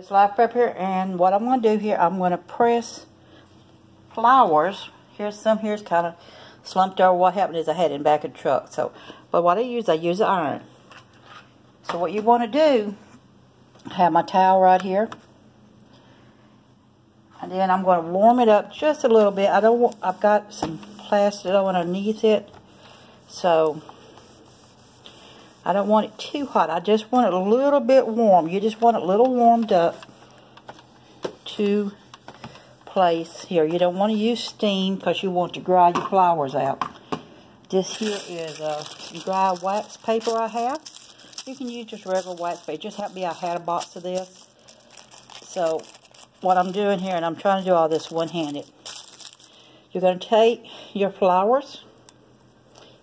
It's Life Prep here, and what I'm going to do here, I'm going to press flowers. Here's kind of slumped over. What happened is I had it in the back of the truck. But what I use an iron. So what you want to do, I have my towel right here, and then I'm going to warm it up just a little bit. I've got some plastic underneath it, so I don't want it too hot. I just want it a little bit warm. You just want it a little warmed up to place here. You don't want to use steam because you want to dry your flowers out. This here is dry wax paper I have. You can use just regular wax paper. Just happened to be I had a box of this. So what I'm doing here, and I'm trying to do all this one-handed. You're going to take your flowers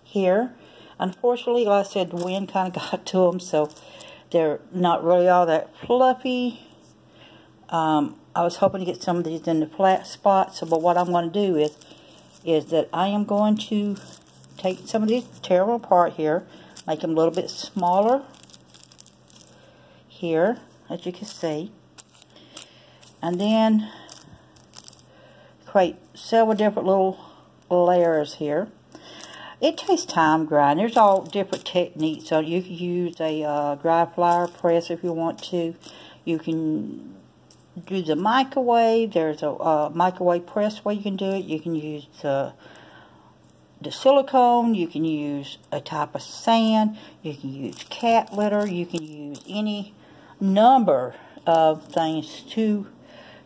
here. Unfortunately, like I said, the wind kind of got to them, so they're not really all that fluffy. I was hoping to get some of these in the flat spots, but what I'm going to do is that I am going to take some of these, tear them apart here, make them a little bit smaller here, as you can see, and then create several different little layers here. It takes time drying. There's all different techniques. So you can use a dry flower press if you want to. You can do the microwave. There's a microwave press way you can do it. You can use the silicone. You can use a type of sand. You can use cat litter. You can use any number of things to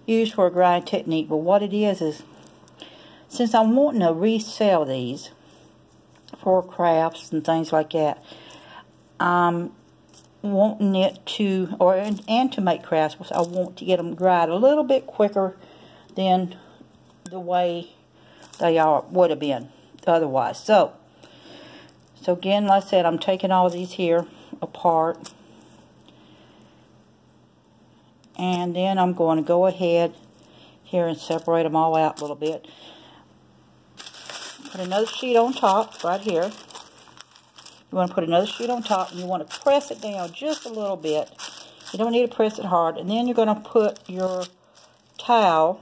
use for a grinding technique. But what it is since I'm wanting to resell these for crafts and things like that, I'm wanting it to, and to make crafts, I want to get them dried a little bit quicker than the way they would have been otherwise. So again, like I said, I'm taking all these here apart, and then I'm going to go ahead here and separate them all out a little bit. Put another sheet on top right here. You want to put another sheet on top, and you want to press it down just a little bit. You don't need to press it hard. And then you're going to put your towel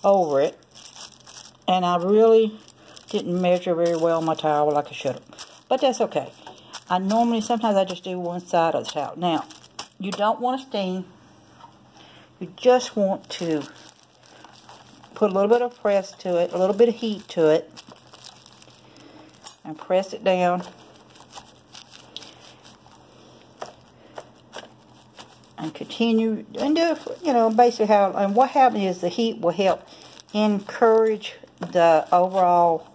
over it. And I really didn't measure very well my towel like I should have. But that's okay. Sometimes I just do one side of the towel. Now, you don't want to steam. You just want to put a little bit of press to it, a little bit of heat to it, and press it down. And continue, and do, basically how, and what happens is the heat will help encourage the overall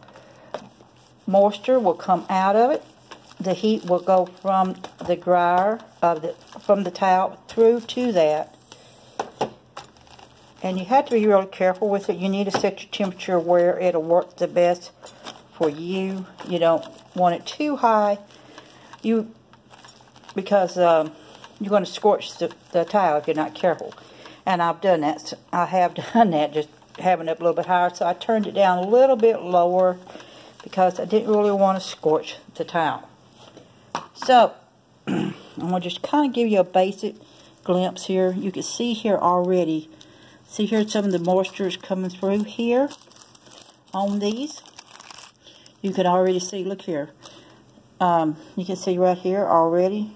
moisture will come out of it. The heat will go from the dryer, from the towel through to that. And you have to be really careful with it. You need to set your temperature where it'll work the best for you. You don't want it too high, because you're going to scorch the towel if you're not careful. And I've done that. So I have done that, just having it up a little bit higher. So I turned it down a little bit lower because I didn't really want to scorch the towel. So I'm going to just kind of give you a basic glimpse here. You can see here already. See here, some of the moisture is coming through here on these. You can already see, look here. You can see right here already.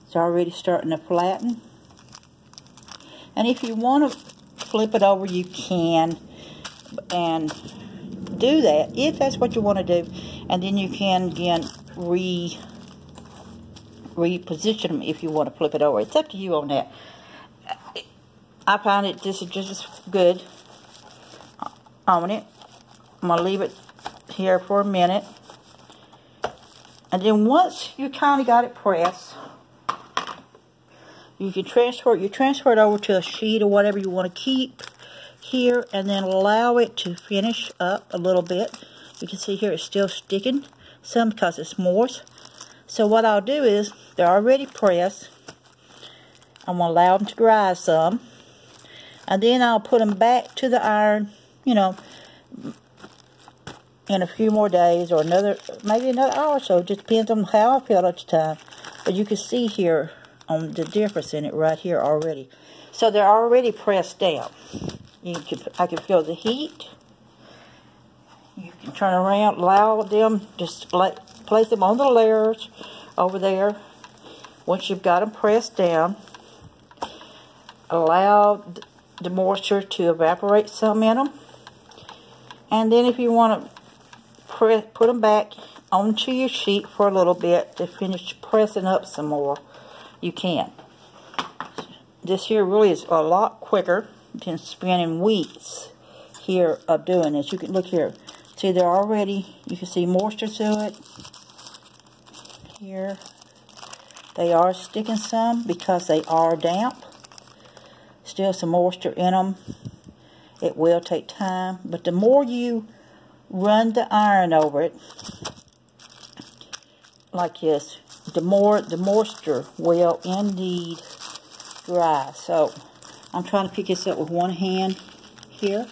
It's already starting to flatten. And if you want to flip it over, you can. And do that, if that's what you want to do. And then you can, again, reposition them if you want to flip it over. It's up to you on that. I find this is just as good on it. I'm going to leave it here for a minute. And then once you kind of got it pressed, you can transfer it over to a sheet or whatever you want to keep here, and then allow it to finish up a little bit. You can see here it's still sticking some because it's moist. So what I'll do is, they're already pressed. I'm going to allow them to dry some. And then I'll put them back to the iron, in a few more days, or maybe another hour or so. It just depends on how I feel at the time. But you can see here, on the difference in it right here already. So they're already pressed down. I can feel the heat. You can turn around, allow them, just place them on the layers over there. Once you've got them pressed down, allow the moisture to evaporate some in them. And then if you want to put them back onto your sheet for a little bit to finish pressing up some more, you can. This here really is a lot quicker than spending weeks here of doing this. You can look here. See, they're already, you can see moisture to it. Here. They are sticking some because they are damp. Still some moisture in them. It will take time, but the more you run the iron over it, like this, the more the moisture will indeed dry. So I'm trying to pick this up with one hand here.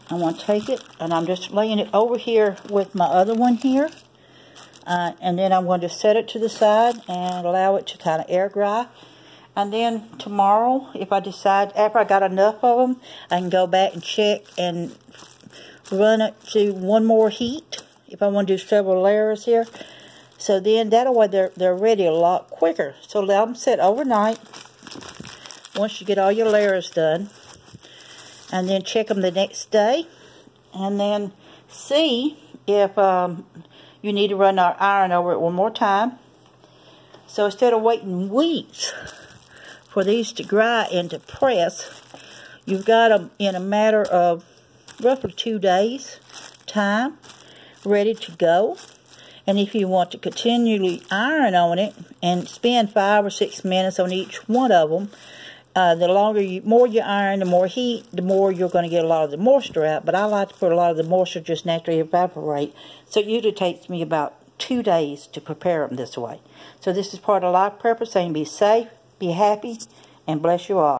I want to take it, and I'm just laying it over here with my other one here. And then I'm going to set it to the side and allow it to kind of air dry. And then tomorrow, if I decide, after I got enough of them, I can go back and check and run it to one more heat, if I want to do several layers here. So then, that way they're ready a lot quicker. So let them sit overnight, once you get all your layers done. And then check them the next day. And then see if you need to run our iron over it one more time. So instead of waiting weeks for these to dry and to press, you've got them in a matter of roughly 2 days time, ready to go. And if you want to continually iron on it and spend 5 or 6 minutes on each one of them, the more you iron, the more heat, the more you're going to get a lot of the moisture out. But I like to put a lot of the moisture just naturally evaporate. So it usually takes me about 2 days to prepare them this way. So this is part of Life Preppers saying be safe, be happy, and bless you all.